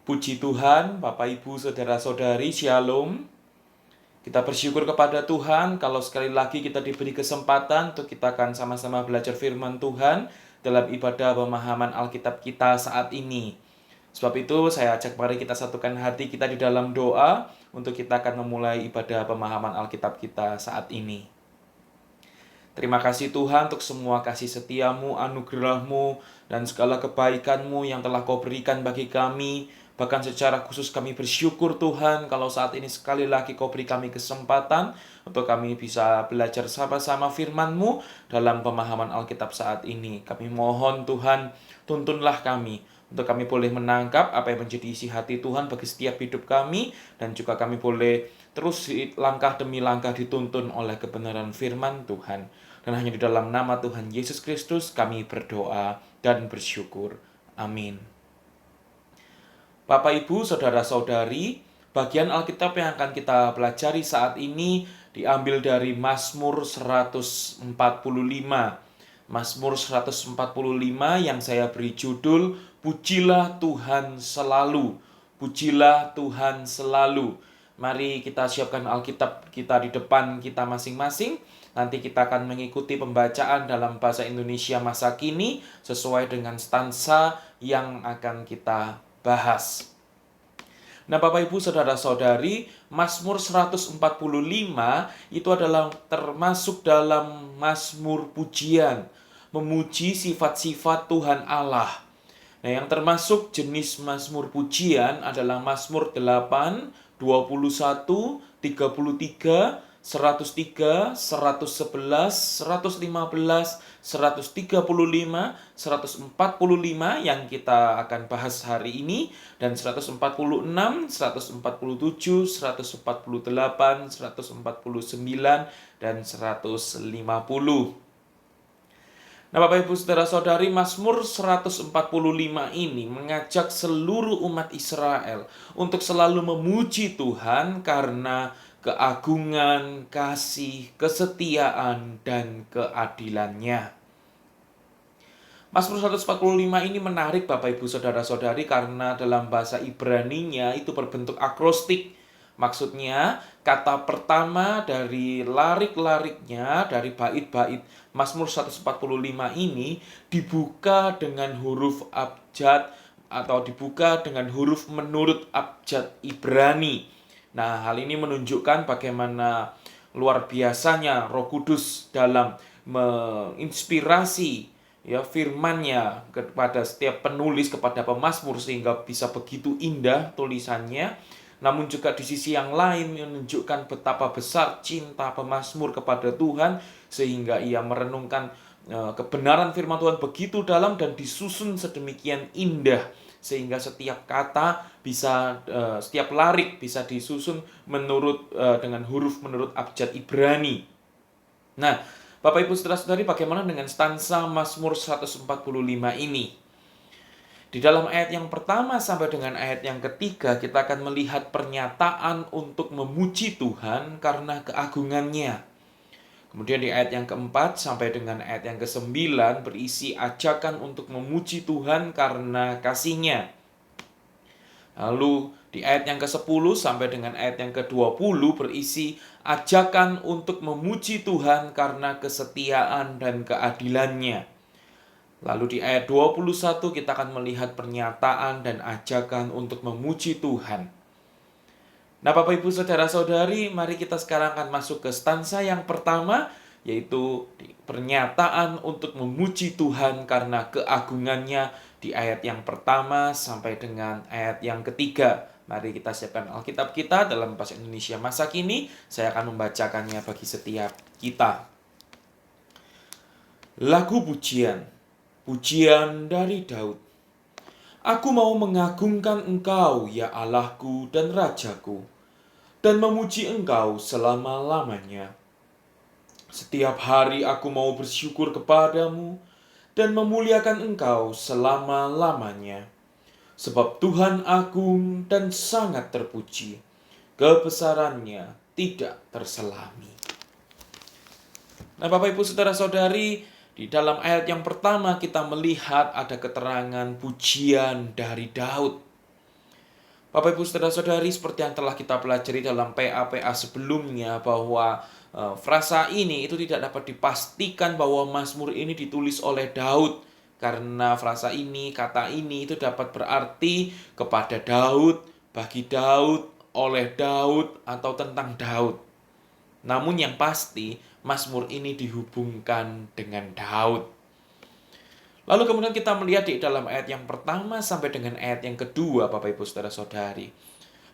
Puji Tuhan, Bapak Ibu, Saudara-saudari, Shalom. Kita bersyukur kepada Tuhan kalau sekali lagi kita diberi kesempatan untuk kita akan sama-sama belajar firman Tuhan dalam ibadah pemahaman Alkitab kita saat ini. Sebab itu saya ajak mari kita satukan hati kita di dalam doa untuk kita akan memulai ibadah pemahaman Alkitab kita saat ini. Terima kasih Tuhan untuk semua kasih setiamu, anugerahmu, dan segala kebaikanmu yang telah kau berikan bagi kami. Bahkan secara khusus kami bersyukur Tuhan kalau saat ini sekali lagi kau beri kami kesempatan untuk kami bisa belajar sama-sama firman-Mu dalam pemahaman Alkitab saat ini. Kami mohon Tuhan, tuntunlah kami untuk kami boleh menangkap apa yang menjadi isi hati Tuhan bagi setiap hidup kami, dan juga kami boleh terus langkah demi langkah dituntun oleh kebenaran firman Tuhan. Dan hanya di dalam nama Tuhan Yesus Kristus kami berdoa dan bersyukur. Amin. Bapak, Ibu, Saudara-saudari, bagian Alkitab yang akan kita pelajari saat ini diambil dari Mazmur 145. Mazmur 145 yang saya beri judul Pujilah Tuhan Selalu. Pujilah Tuhan Selalu. Mari kita siapkan Alkitab kita di depan kita masing-masing. Nanti kita akan mengikuti pembacaan dalam bahasa Indonesia masa kini sesuai dengan stansa yang akan kita bahas. Nah, Bapak Ibu Saudara-saudari, Mazmur 145 itu adalah termasuk dalam Mazmur pujian, memuji sifat-sifat Tuhan Allah. Nah, yang termasuk jenis Mazmur pujian adalah Mazmur 8, 21, 33, 103, 111, 115, 135, 145 yang kita akan bahas hari ini, dan 146, 147, 148, 149, dan 150. Nah, Bapak Ibu Saudara-saudari, Mazmur 145 ini mengajak seluruh umat Israel untuk selalu memuji Tuhan karena keagungan, kasih, kesetiaan, dan keadilannya. Mazmur 145 ini menarik Bapak Ibu Saudara-saudari karena dalam bahasa Ibrani-nya itu berbentuk akrostik. Maksudnya kata pertama dari larik-lariknya, dari bait-bait Mazmur 145 ini dibuka dengan huruf abjad atau dibuka dengan huruf menurut abjad Ibrani. Nah, hal ini menunjukkan bagaimana luar biasanya Roh Kudus dalam menginspirasi firman-Nya kepada setiap penulis, kepada pemazmur, sehingga bisa begitu indah tulisannya. Namun juga di sisi yang lain menunjukkan betapa besar cinta pemazmur kepada Tuhan, sehingga ia merenungkan kebenaran firman Tuhan begitu dalam dan disusun sedemikian indah, sehingga setiap kata bisa, setiap larik bisa disusun menurut dengan huruf menurut abjad Ibrani. Nah, Bapak Ibu Saudara-saudari, bagaimana dengan stansa Mazmur 145 ini? Di dalam ayat yang pertama sampai dengan ayat yang ketiga, kita akan melihat pernyataan untuk memuji Tuhan karena keagungannya. Kemudian di ayat yang keempat sampai dengan ayat yang kesembilan berisi ajakan untuk memuji Tuhan karena kasih-Nya. Lalu di ayat yang ke-10 sampai dengan ayat yang ke-20 berisi ajakan untuk memuji Tuhan karena kesetiaan dan keadilannya. Lalu di ayat 21 kita akan melihat pernyataan dan ajakan untuk memuji Tuhan. Nah, Bapak Ibu Saudara-saudari, mari kita sekarang akan masuk ke stansa yang pertama, yaitu pernyataan untuk memuji Tuhan karena keagungannya di ayat yang pertama sampai dengan ayat yang ketiga. Mari kita siapkan Alkitab kita dalam bahasa Indonesia masa kini. Saya akan membacakannya bagi setiap kita. Lagu pujian. Pujian dari Daud. Aku mau mengagungkan Engkau, ya Allahku dan Rajaku, dan memuji Engkau selama-lamanya. Setiap hari aku mau bersyukur kepadamu dan memuliakan Engkau selama-lamanya. Sebab Tuhan agung dan sangat terpuji, kebesarannya tidak terselami. Nah, Bapak Ibu Saudara-saudari, di dalam ayat yang pertama kita melihat ada keterangan pujian dari Daud. Bapak Ibu Saudara-saudari, seperti yang telah kita pelajari dalam PA-PA sebelumnya, bahwa frasa ini itu tidak dapat dipastikan bahwa Mazmur ini ditulis oleh Daud. Karena frasa ini, kata ini itu dapat berarti kepada Daud, bagi Daud, oleh Daud, atau tentang Daud. Namun yang pasti, Mazmur ini dihubungkan dengan Daud. Lalu kemudian kita melihat di dalam ayat yang pertama sampai dengan ayat yang kedua, Bapak Ibu Saudara-saudari.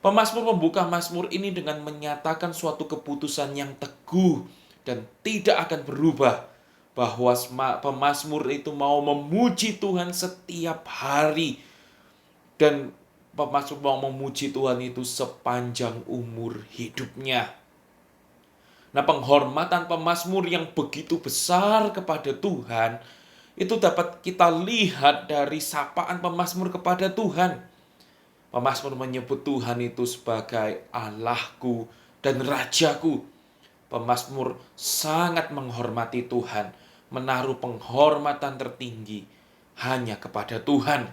Pemazmur membuka Mazmur ini dengan menyatakan suatu keputusan yang teguh dan tidak akan berubah. Bahwa pemazmur itu mau memuji Tuhan setiap hari. Dan pemazmur mau memuji Tuhan itu sepanjang umur hidupnya. Nah, penghormatan pemazmur yang begitu besar kepada Tuhan itu dapat kita lihat dari sapaan pemazmur kepada Tuhan. Pemazmur menyebut Tuhan itu sebagai Allahku dan Rajaku. Pemazmur sangat menghormati Tuhan, menaruh penghormatan tertinggi hanya kepada Tuhan.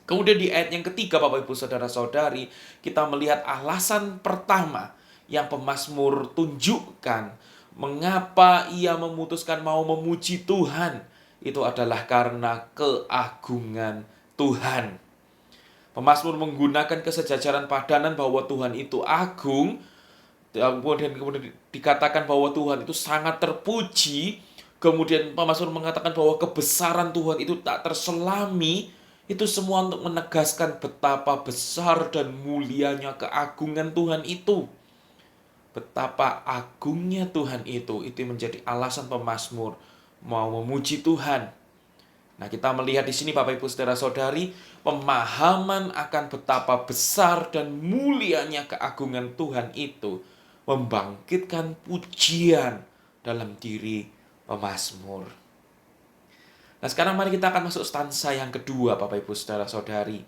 Kemudian di ayat yang ketiga, Bapak Ibu Saudara-saudari, kita melihat alasan pertama yang pemazmur tunjukkan mengapa ia memutuskan mau memuji Tuhan. Itu adalah karena keagungan Tuhan. Pemazmur menggunakan kesejajaran padanan bahwa Tuhan itu agung. Kemudian dikatakan bahwa Tuhan itu sangat terpuji. Kemudian pemazmur mengatakan bahwa kebesaran Tuhan itu tak terselami. Itu semua untuk menegaskan betapa besar dan mulianya keagungan Tuhan itu. Betapa agungnya Tuhan itu menjadi alasan pemazmur mau memuji Tuhan. Nah, kita melihat di sini Bapak Ibu Saudara-saudari, pemahaman akan betapa besar dan mulianya keagungan Tuhan itu membangkitkan pujian dalam diri pemazmur. Nah, sekarang mari kita akan masuk stansa yang kedua, Bapak Ibu Saudara-saudari,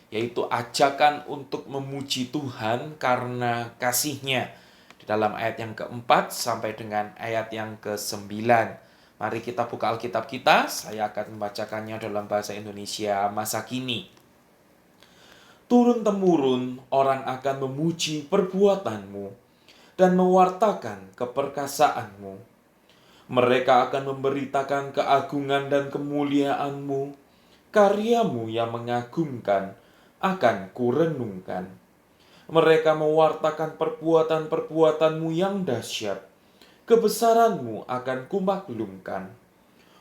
yaitu ajakan untuk memuji Tuhan karena kasih-Nya. Di dalam ayat yang keempat sampai dengan ayat yang ke-9. Mari kita buka Alkitab kita. Saya akan membacakannya dalam bahasa Indonesia masa kini. Turun-temurun orang akan memuji perbuatanmu dan mewartakan keperkasaanmu. Mereka akan memberitakan keagungan dan kemuliaanmu. Karyamu yang mengagumkan akan kurenungkan. Mereka mewartakan perbuatan-perbuatanmu yang dahsyat. Kebesaranmu akan kumaklumkan.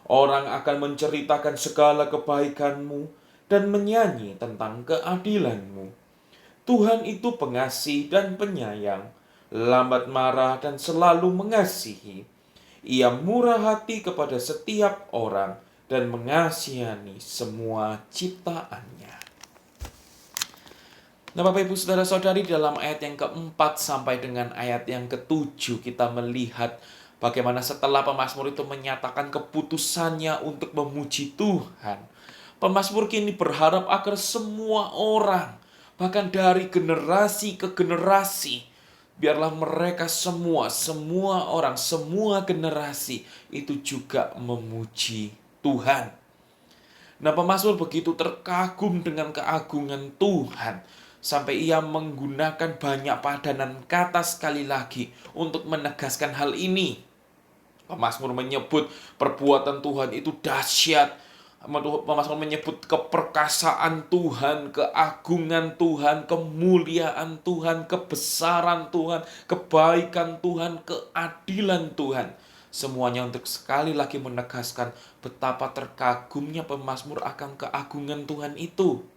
Orang akan menceritakan segala kebaikanmu dan menyanyi tentang keadilanmu. Tuhan itu pengasih dan penyayang, lambat marah dan selalu mengasihi. Ia murah hati kepada setiap orang dan mengasihani semua ciptaannya. Nah, Bapak Ibu Saudara-saudari, dalam ayat yang keempat sampai dengan ayat yang ketujuh kita melihat bagaimana setelah pemazmur itu menyatakan keputusannya untuk memuji Tuhan. Pemazmur kini berharap agar semua orang, bahkan dari generasi ke generasi, biarlah mereka semua orang, semua generasi itu juga memuji Tuhan. Nah, pemazmur begitu terkagum dengan keagungan Tuhan sampai ia menggunakan banyak padanan kata sekali lagi untuk menegaskan hal ini. Pemazmur menyebut perbuatan Tuhan itu dahsyat. Pemazmur menyebut keperkasaan Tuhan, keagungan Tuhan, kemuliaan Tuhan, kebesaran Tuhan, kebaikan Tuhan, keadilan Tuhan. Semuanya untuk sekali lagi menegaskan betapa terkagumnya pemazmur akan keagungan Tuhan itu.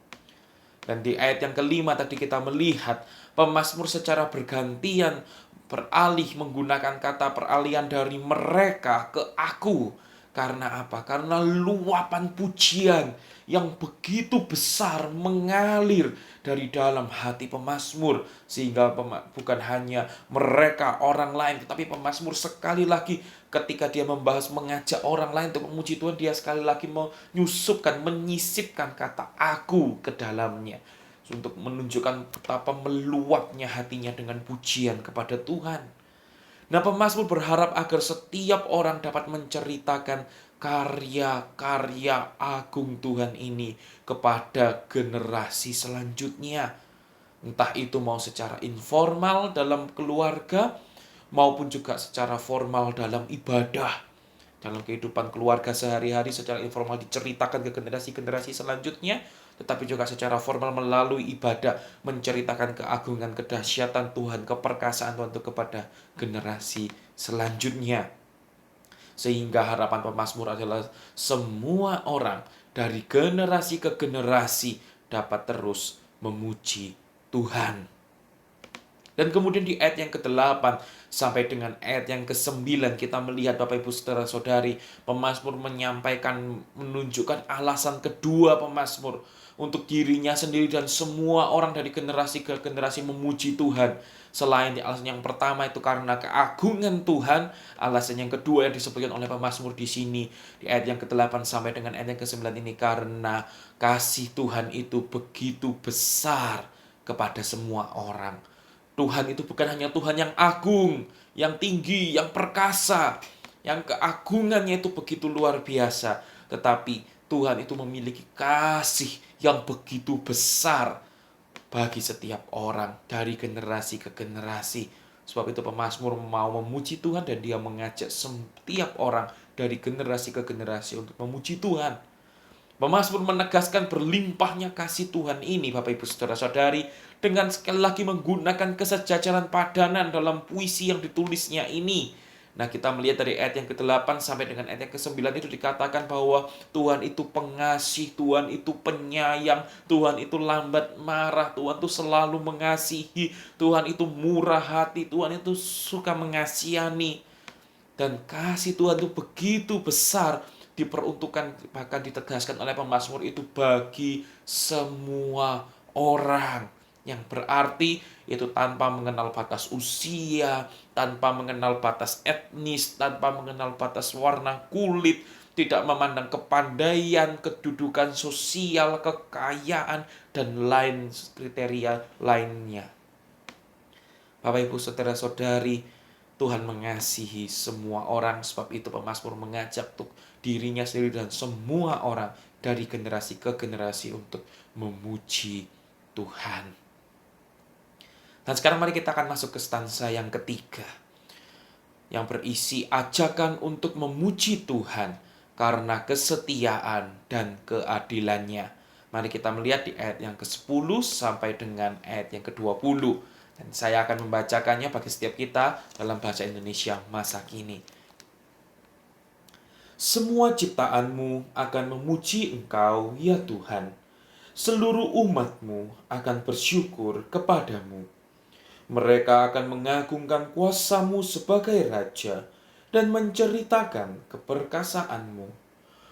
Dan di ayat yang kelima tadi kita melihat pemazmur secara bergantian beralih menggunakan kata peralihan dari mereka ke aku. Karena apa? Karena luapan pujian yang begitu besar mengalir dari dalam hati pemazmur. Sehingga bukan hanya mereka, orang lain, tetapi pemazmur sekali lagi ketika dia membahas mengajak orang lain untuk memuji Tuhan, dia sekali lagi menyusupkan, menyisipkan kata aku ke dalamnya. Untuk menunjukkan betapa meluapnya hatinya dengan pujian kepada Tuhan. Nah, pemazmur berharap agar setiap orang dapat menceritakan karya-karya agung Tuhan ini kepada generasi selanjutnya. Entah itu mau secara informal dalam keluarga, maupun juga secara formal dalam ibadah. Dalam kehidupan keluarga sehari-hari secara informal diceritakan ke generasi-generasi selanjutnya, tetapi juga secara formal melalui ibadah menceritakan keagungan, kedahsyatan Tuhan, keperkasaan Tuhan itu kepada generasi selanjutnya. Sehingga harapan pemazmur adalah semua orang dari generasi ke generasi dapat terus memuji Tuhan. Dan kemudian di ayat yang ke-8 sampai dengan ayat yang ke-9 kita melihat Bapak Ibu Saudara-saudari, pemazmur menunjukkan alasan kedua pemazmur untuk dirinya sendiri dan semua orang dari generasi ke generasi memuji Tuhan. Selain di alasan yang pertama itu karena keagungan Tuhan, alasan yang kedua yang disebutkan oleh pemazmur di sini di ayat yang ke-8 sampai dengan ayat yang ke-9 ini karena kasih Tuhan itu begitu besar kepada semua orang. Tuhan itu bukan hanya Tuhan yang agung, yang tinggi, yang perkasa, yang keagungannya itu begitu luar biasa. Tetapi Tuhan itu memiliki kasih yang begitu besar bagi setiap orang dari generasi ke generasi. Sebab itu pemazmur mau memuji Tuhan dan dia mengajak setiap orang dari generasi ke generasi untuk memuji Tuhan. Pemazmur menegaskan berlimpahnya kasih Tuhan ini, Bapak Ibu Saudara-saudari, dengan sekali lagi menggunakan kesejajaran padanan dalam puisi yang ditulisnya ini. Nah, kita melihat dari ayat yang ke-8 sampai dengan ayat yang ke-9 itu dikatakan bahwa Tuhan itu pengasih, Tuhan itu penyayang, Tuhan itu lambat marah, Tuhan itu selalu mengasihi, Tuhan itu murah hati, Tuhan itu suka mengasihani. Dan kasih Tuhan itu begitu besar, diperuntukkan bahkan ditegaskan oleh pemazmur itu bagi semua orang, yang berarti itu tanpa mengenal batas usia, tanpa mengenal batas etnis, tanpa mengenal batas warna kulit, tidak memandang kepandaian, kedudukan sosial, kekayaan, dan lain kriteria lainnya. Bapak Ibu Saudara-saudari, Tuhan mengasihi semua orang, sebab itu pemazmur mengajak untuk dirinya sendiri dan semua orang dari generasi ke generasi untuk memuji Tuhan. Dan sekarang mari kita akan masuk ke stanza yang ketiga, yang berisi ajakan untuk memuji Tuhan karena kesetiaan dan keadilannya. Mari kita melihat di ayat yang ke-10 sampai dengan ayat yang ke-20. Dan saya akan membacakannya bagi setiap kita dalam bahasa Indonesia masa kini. Semua ciptaanmu akan memuji Engkau, ya Tuhan. Seluruh umatmu akan bersyukur kepadamu. Mereka akan mengagungkan kuasamu sebagai Raja dan menceritakan keperkasaanmu,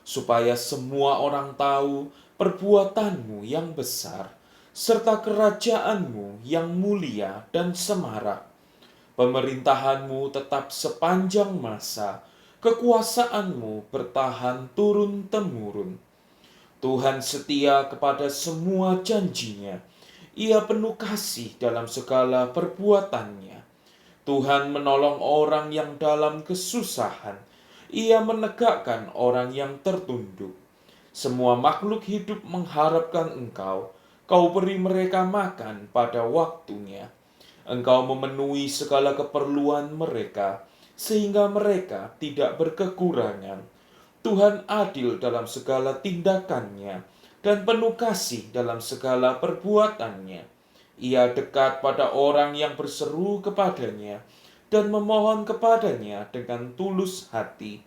supaya semua orang tahu perbuatanmu yang besar, serta kerajaanmu yang mulia dan semarak. Pemerintahanmu tetap sepanjang masa, kekuasaanmu bertahan turun-temurun. Tuhan setia kepada semua janjinya. Ia penuh kasih dalam segala perbuatannya. Tuhan menolong orang yang dalam kesusahan. Ia menegakkan orang yang tertunduk. Semua makhluk hidup mengharapkan Engkau. Kau beri mereka makan pada waktunya. Engkau memenuhi segala keperluan mereka, sehingga mereka tidak berkekurangan. Tuhan adil dalam segala tindakannya, dan penuh kasih dalam segala perbuatannya. Ia dekat pada orang yang berseru kepadanya, dan memohon kepadanya dengan tulus hati.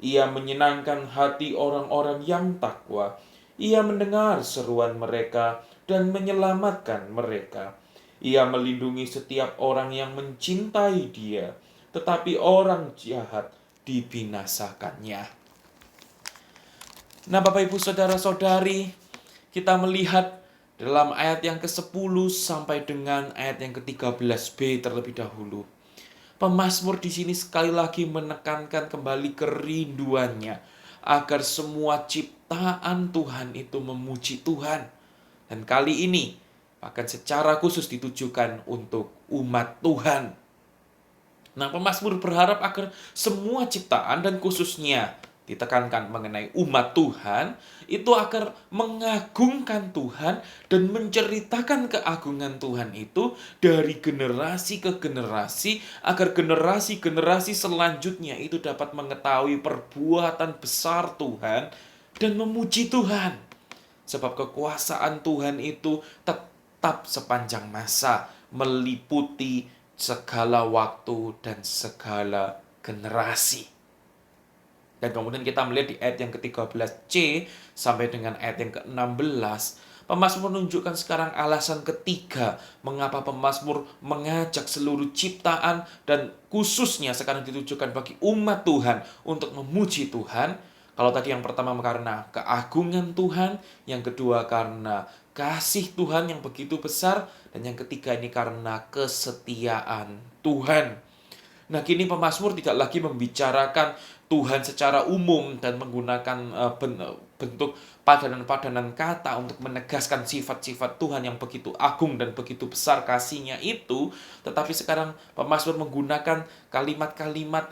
Ia menyenangkan hati orang-orang yang takwa. Ia mendengar seruan mereka dan menyelamatkan mereka. Ia melindungi setiap orang yang mencintai Dia, tetapi orang jahat dibinasakannya. Nah, Bapak Ibu Saudara-saudari, kita melihat dalam ayat yang ke-10 sampai dengan ayat yang ke-13b terlebih dahulu. Pemazmur di sini sekali lagi menekankan kembali kerinduannya agar semua ciptaan Tuhan itu memuji Tuhan. Dan kali ini bahkan secara khusus ditujukan untuk umat Tuhan. Nah, pemazmur berharap agar semua ciptaan dan khususnya ditekankan mengenai umat Tuhan, itu agar mengagungkan Tuhan dan menceritakan keagungan Tuhan itu dari generasi ke generasi, agar generasi-generasi selanjutnya itu dapat mengetahui perbuatan besar Tuhan dan memuji Tuhan. Sebab kekuasaan Tuhan itu tetap sepanjang masa, meliputi segala waktu dan segala generasi. Dan kemudian kita melihat di ayat yang ke-13c sampai dengan ayat yang ke-16, pemazmur menunjukkan sekarang alasan ketiga mengapa pemazmur mengajak seluruh ciptaan dan khususnya sekarang ditujukan bagi umat Tuhan untuk memuji Tuhan. Kalau tadi yang pertama karena keagungan Tuhan, yang kedua karena kasih Tuhan yang begitu besar, dan yang ketiga ini karena kesetiaan Tuhan. Nah, kini pemazmur tidak lagi membicarakan Tuhan secara umum dan menggunakan bentuk padanan-padanan kata untuk menegaskan sifat-sifat Tuhan yang begitu agung dan begitu besar kasih-Nya itu, tetapi sekarang pemazmur menggunakan kalimat-kalimat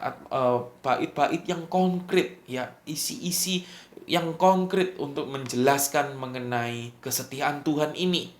bait-bait yang konkret, ya, isi-isi yang konkret untuk menjelaskan mengenai kesetiaan Tuhan ini.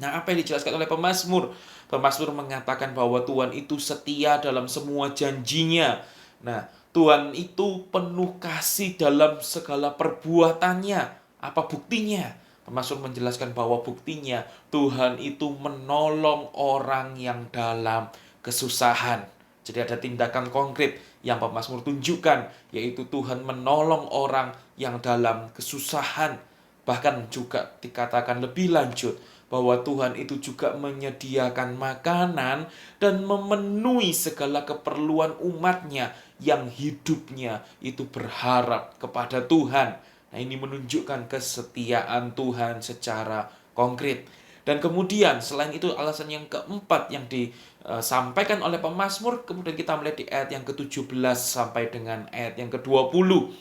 Nah, apa yang dijelaskan oleh pemazmur? Pemazmur mengatakan bahwa Tuhan itu setia dalam semua janjinya. Nah, Tuhan itu penuh kasih dalam segala perbuatannya. Apa buktinya? Pemazmur menjelaskan bahwa buktinya Tuhan itu menolong orang yang dalam kesusahan. Jadi ada tindakan konkret yang pemazmur tunjukkan, yaitu Tuhan menolong orang yang dalam kesusahan. Bahkan juga dikatakan lebih lanjut, bahwa Tuhan itu juga menyediakan makanan dan memenuhi segala keperluan umatnya yang hidupnya itu berharap kepada Tuhan. Nah, ini menunjukkan kesetiaan Tuhan secara konkret. Dan kemudian selain itu alasan yang keempat yang disampaikan oleh pemazmur, kemudian kita melihat di ayat yang ke-17 sampai dengan ayat yang ke-20.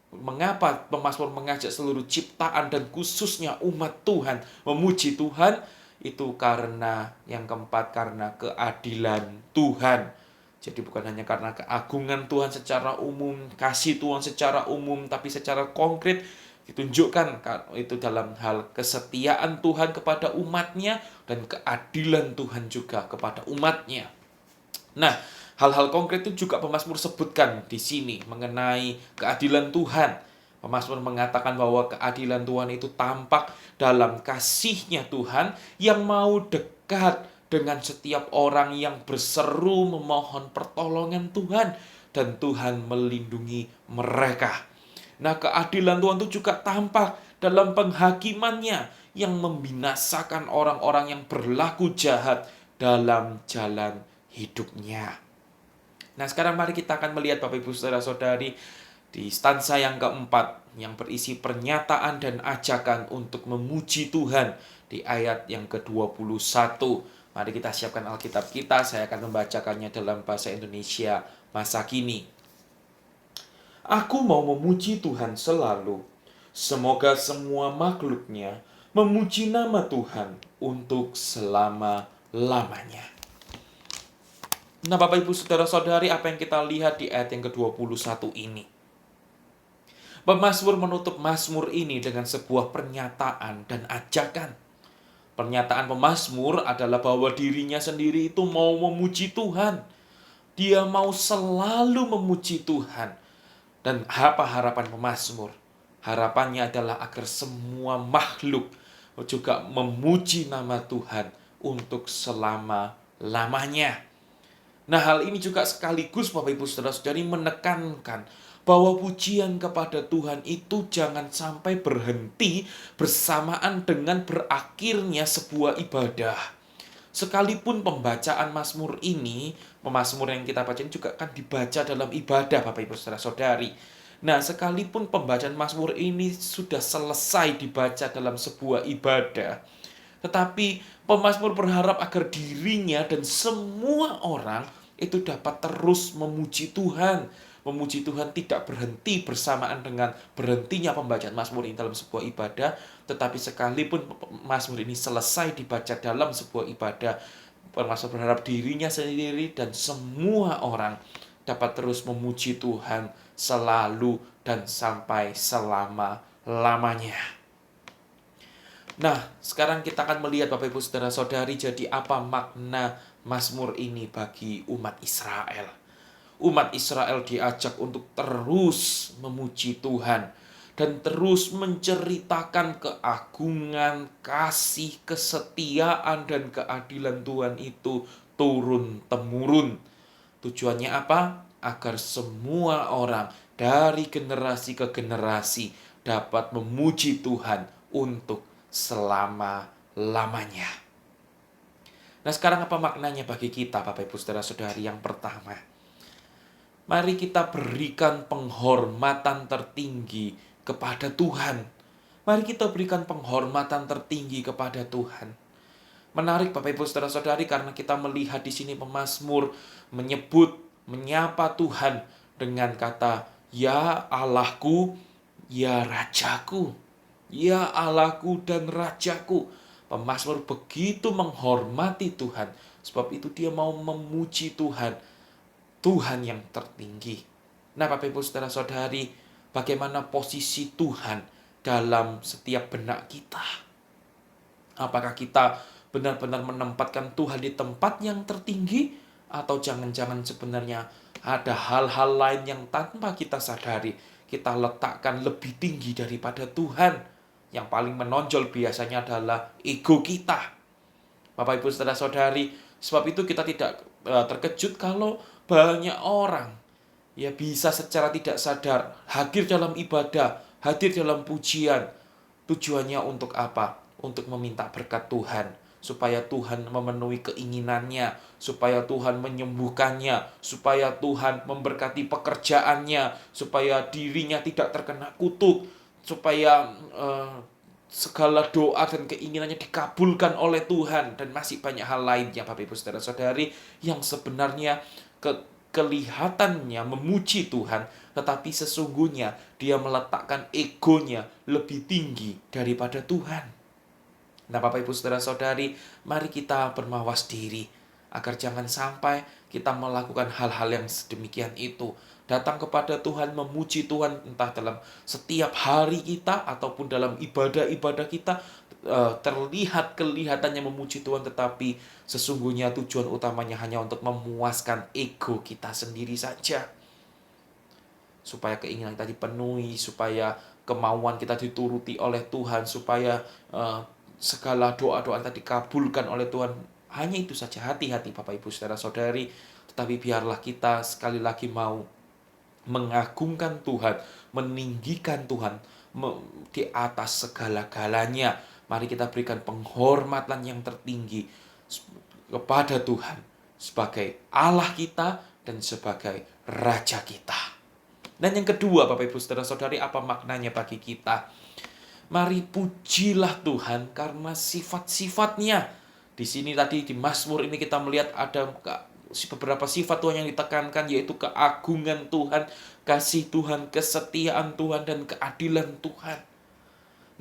Mengapa pemazmur mengajak seluruh ciptaan dan khususnya umat Tuhan memuji Tuhan? Itu karena yang keempat, karena keadilan Tuhan. Jadi bukan hanya karena keagungan Tuhan secara umum, kasih Tuhan secara umum, tapi secara konkret ditunjukkan itu dalam hal kesetiaan Tuhan kepada umatnya dan keadilan Tuhan juga kepada umatnya. Nah, hal-hal konkret itu juga pemazmur sebutkan di sini mengenai keadilan Tuhan. Pemazmur mengatakan bahwa keadilan Tuhan itu tampak dalam kasih-Nya Tuhan yang mau dekat dengan setiap orang yang berseru memohon pertolongan Tuhan, dan Tuhan melindungi mereka. Nah, keadilan Tuhan itu juga tampak dalam penghakiman-Nya yang membinasakan orang-orang yang berlaku jahat dalam jalan hidupnya. Nah, sekarang mari kita akan melihat Bapak Ibu Saudara-saudari di stansa yang keempat yang berisi pernyataan dan ajakan untuk memuji Tuhan di ayat yang ke-21. Mari kita siapkan Alkitab kita, saya akan membacakannya dalam bahasa Indonesia masa kini. Aku mau memuji Tuhan selalu. Semoga semua makhluknya memuji nama Tuhan untuk selama-lamanya. Nah, Bapak Ibu Saudara-saudari, apa yang kita lihat di ayat yang ke-21 ini? Pemazmur menutup mazmur ini dengan sebuah pernyataan dan ajakan. Pernyataan pemazmur adalah bahwa dirinya sendiri itu mau memuji Tuhan. Dia mau selalu memuji Tuhan. Dan apa harapan pemazmur? Harapannya adalah agar semua makhluk juga memuji nama Tuhan untuk selama-lamanya. Nah, hal ini juga sekaligus Bapak Ibu Saudara-saudari menekankan bahwa pujian kepada Tuhan itu jangan sampai berhenti bersamaan dengan berakhirnya sebuah ibadah. Sekalipun pembacaan mazmur ini, mazmur yang kita baca ini juga akan dibaca dalam ibadah Bapak Ibu Saudara-saudari. Nah, sekalipun pembacaan mazmur ini sudah selesai dibaca dalam sebuah ibadah, tetapi pemazmur berharap agar dirinya dan semua orang itu dapat terus memuji Tuhan. Memuji Tuhan tidak berhenti bersamaan dengan berhentinya pembacaan mazmur ini dalam sebuah ibadah, tetapi sekalipun mazmur ini selesai dibaca dalam sebuah ibadah, pemazmur berharap dirinya sendiri dan semua orang dapat terus memuji Tuhan selalu dan sampai selama-lamanya. Nah, sekarang kita akan melihat Bapak Ibu Saudara-saudari, jadi apa makna Mazmur ini bagi umat Israel. Umat Israel diajak untuk terus memuji Tuhan dan terus menceritakan keagungan, kasih, kesetiaan, dan keadilan Tuhan itu turun-temurun. Tujuannya apa? Agar semua orang dari generasi ke generasi dapat memuji Tuhan untuk selama-lamanya. Nah, sekarang apa maknanya bagi kita, Bapak Ibu Saudara-saudari? Yang pertama, mari kita berikan penghormatan tertinggi kepada Tuhan. Mari kita berikan penghormatan tertinggi kepada Tuhan. Menarik Bapak Ibu Saudara-saudari, karena kita melihat di sini pemazmur menyapa Tuhan dengan kata, "Ya Allahku, ya Rajaku." Ya Allahku dan Rajaku. Pemazmur begitu menghormati Tuhan. Sebab itu dia mau memuji Tuhan. Tuhan yang tertinggi. Nah, Bapak Ibu Saudara-saudari, bagaimana posisi Tuhan dalam setiap benak kita? Apakah kita benar-benar menempatkan Tuhan di tempat yang tertinggi? Atau jangan-jangan sebenarnya ada hal-hal lain yang tanpa kita sadari kita letakkan lebih tinggi daripada Tuhan? Yang paling menonjol biasanya adalah ego kita. Bapak Ibu Saudara-saudari, sebab itu kita tidak terkejut kalau banyak orang ya bisa secara tidak sadar hadir dalam ibadah, hadir dalam pujian. Tujuannya untuk apa? Untuk meminta berkat Tuhan, supaya Tuhan memenuhi keinginannya, supaya Tuhan menyembuhkannya, supaya Tuhan memberkati pekerjaannya, supaya dirinya tidak terkena kutuk, supaya segala doa dan keinginannya dikabulkan oleh Tuhan, dan masih banyak hal lainnya Bapak Ibu Saudara-saudari yang sebenarnya kelihatannya memuji Tuhan, tetapi sesungguhnya dia meletakkan egonya lebih tinggi daripada Tuhan. Nah, Bapak Ibu Saudara-saudari, mari kita bermawas diri agar jangan sampai kita melakukan hal-hal yang sedemikian itu. Datang kepada Tuhan, memuji Tuhan, entah dalam setiap hari kita ataupun dalam ibadah-ibadah kita, terlihat kelihatannya memuji Tuhan, tetapi sesungguhnya tujuan utamanya hanya untuk memuaskan ego kita sendiri saja. Supaya keinginan kita dipenuhi, supaya kemauan kita dituruti oleh Tuhan, supaya segala doa-doa kita dikabulkan oleh Tuhan. Hanya itu saja. Hati-hati Bapak Ibu Saudara-saudari. Tetapi biarlah kita sekali lagi mau mengagungkan Tuhan, meninggikan Tuhan di atas segala-galanya. Mari kita berikan penghormatan yang tertinggi kepada Tuhan sebagai Allah kita dan sebagai Raja kita. Dan yang kedua, Bapak Ibu Saudara-saudari, apa maknanya bagi kita? Mari pujilah Tuhan karena sifat-sifatnya. Di sini tadi di Mazmur ini kita melihat ada beberapa sifat Tuhan yang ditekankan, yaitu keagungan Tuhan, kasih Tuhan, kesetiaan Tuhan, dan keadilan Tuhan.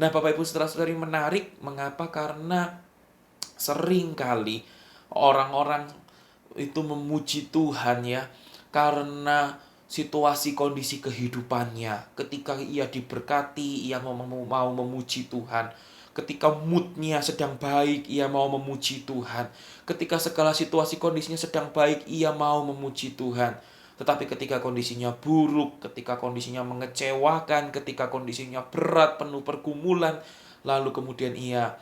Nah, Bapak Ibu Saudara-saudari, menarik. Mengapa? Karena seringkali orang-orang itu memuji Tuhan ya karena situasi kondisi kehidupannya. Ketika ia diberkati, ia mau memuji Tuhan. Ketika moodnya sedang baik, ia mau memuji Tuhan. Ketika segala situasi kondisinya sedang baik, ia mau memuji Tuhan. Tetapi ketika kondisinya buruk, ketika kondisinya mengecewakan, ketika kondisinya berat, penuh pergumulan, lalu kemudian ia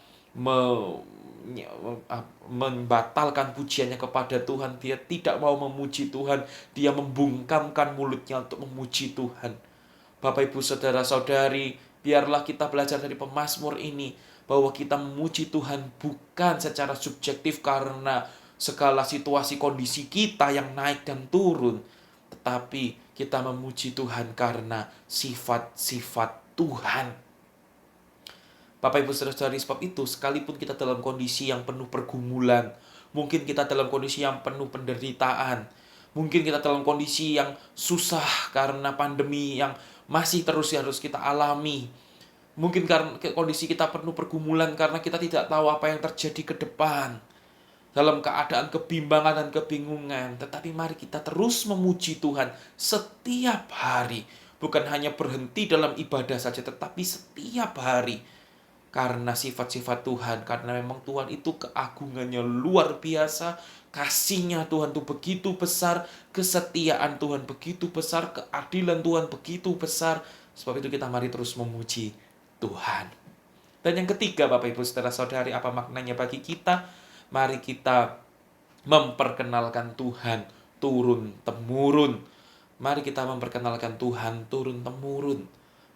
membatalkan pujiannya kepada Tuhan. Dia tidak mau memuji Tuhan. Dia membungkamkan mulutnya untuk memuji Tuhan. Bapak Ibu Saudara-saudari, biarlah kita belajar dari pemazmur ini bahwa kita memuji Tuhan bukan secara subjektif karena segala situasi kondisi kita yang naik dan turun, tetapi kita memuji Tuhan karena sifat-sifat Tuhan. Bapak Ibu Saudara-saudari, sebab itu sekalipun kita dalam kondisi yang penuh pergumulan, mungkin kita dalam kondisi yang penuh penderitaan, mungkin kita dalam kondisi yang susah karena pandemi yang masih terus harus kita alami, mungkin karena kondisi kita penuh pergumulan karena kita tidak tahu apa yang terjadi ke depan, dalam keadaan kebimbangan dan kebingungan. Tetapi mari kita terus memuji Tuhan setiap hari. Bukan hanya berhenti dalam ibadah saja, tetapi setiap hari. Karena sifat-sifat Tuhan, karena memang Tuhan itu keagungannya luar biasa, kasihnya Tuhan itu begitu besar, kesetiaan Tuhan begitu besar, keadilan Tuhan begitu besar. Sebab itu kita mari terus memuji Tuhan. Dan yang ketiga, Bapak Ibu Saudara-saudari, apa maknanya bagi kita? Mari kita memperkenalkan Tuhan turun-temurun. Mari kita memperkenalkan Tuhan turun-temurun.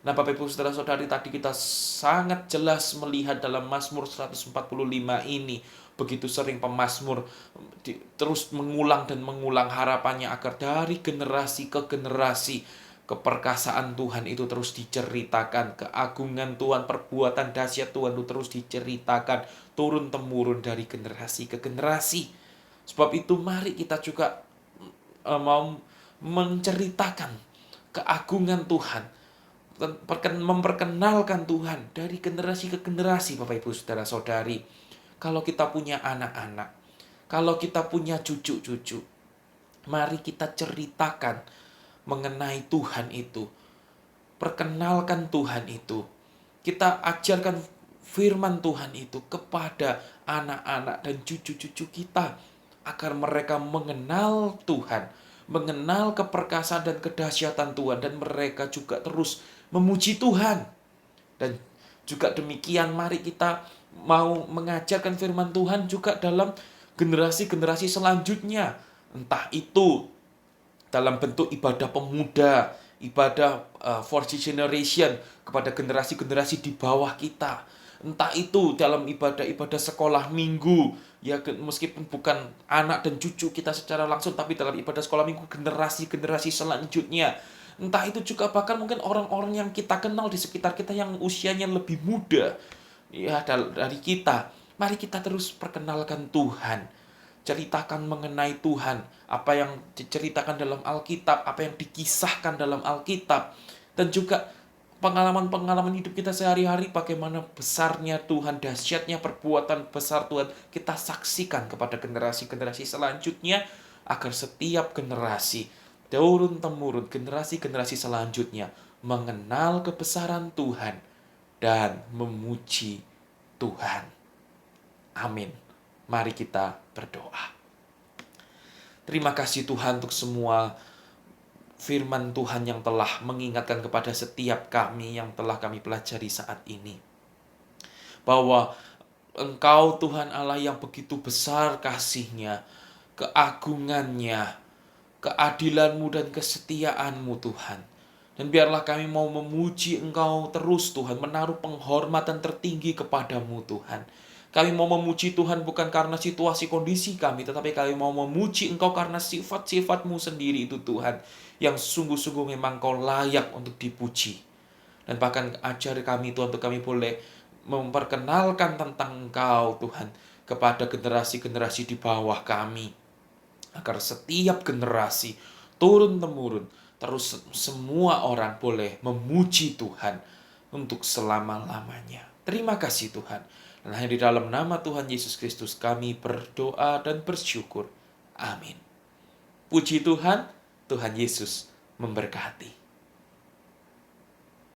Nah, Bapak Ibu Saudara-saudari, tadi kita sangat jelas melihat dalam Mazmur 145 ini, begitu sering pemazmur terus mengulang dan mengulang harapannya agar dari generasi ke generasi keperkasaan Tuhan itu terus diceritakan, keagungan Tuhan, perbuatan dahsyat Tuhan itu terus diceritakan turun-temurun dari generasi ke generasi. Sebab itu mari kita juga mau menceritakan keagungan Tuhan, memperkenalkan Tuhan dari generasi ke generasi, Bapak Ibu Saudara-saudari. Kalau kita punya anak-anak, kalau kita punya cucu-cucu, mari kita ceritakan mengenai Tuhan itu. Perkenalkan Tuhan itu. Kita ajarkan firman Tuhan itu kepada anak-anak dan cucu-cucu kita agar mereka mengenal Tuhan, mengenal keperkasaan dan kedahsyatan Tuhan, dan mereka juga terus memuji Tuhan. Dan juga demikian, mari kita mau mengajarkan firman Tuhan juga dalam generasi-generasi selanjutnya. Entah itu dalam bentuk ibadah pemuda, ibadah for generation kepada generasi-generasi di bawah kita. Entah itu dalam ibadah-ibadah sekolah minggu, ya meskipun bukan anak dan cucu kita secara langsung, tapi dalam ibadah sekolah minggu generasi-generasi selanjutnya. Entah itu juga bahkan mungkin orang-orang yang kita kenal di sekitar kita yang usianya lebih muda, ya dari kita. Mari kita terus perkenalkan Tuhan. Ceritakan mengenai Tuhan, apa yang diceritakan dalam Alkitab, apa yang dikisahkan dalam Alkitab, dan juga pengalaman-pengalaman hidup kita sehari-hari, bagaimana besarnya Tuhan, dahsyatnya perbuatan besar Tuhan, kita saksikan kepada generasi-generasi selanjutnya, agar setiap generasi, turun-temurun, generasi-generasi selanjutnya, mengenal kebesaran Tuhan, dan memuji Tuhan. Amin. Mari kita berdoa. Terima kasih Tuhan untuk semua firman Tuhan yang telah mengingatkan kepada setiap kami yang telah kami pelajari saat ini. Bahwa Engkau Tuhan Allah yang begitu besar kasih-Nya, keagungannya, keadilan-Mu dan kesetiaan-Mu Tuhan. Dan biarlah kami mau memuji Engkau terus Tuhan, menaruh penghormatan tertinggi kepadamu Tuhan. Kami mau memuji Tuhan bukan karena situasi kondisi kami, tetapi kami mau memuji Engkau karena sifat-sifat-Mu sendiri itu Tuhan, yang sungguh-sungguh memang Kau layak untuk dipuji. Dan bahkan ajari kami Tuhan, untuk kami boleh memperkenalkan tentang Engkau Tuhan kepada generasi-generasi di bawah kami, agar setiap generasi turun-temurun terus semua orang boleh memuji Tuhan untuk selama-lamanya. Terima kasih Tuhan. Dan hanya di dalam nama Tuhan Yesus Kristus kami berdoa dan bersyukur. Amin. Puji Tuhan, Tuhan Yesus memberkati.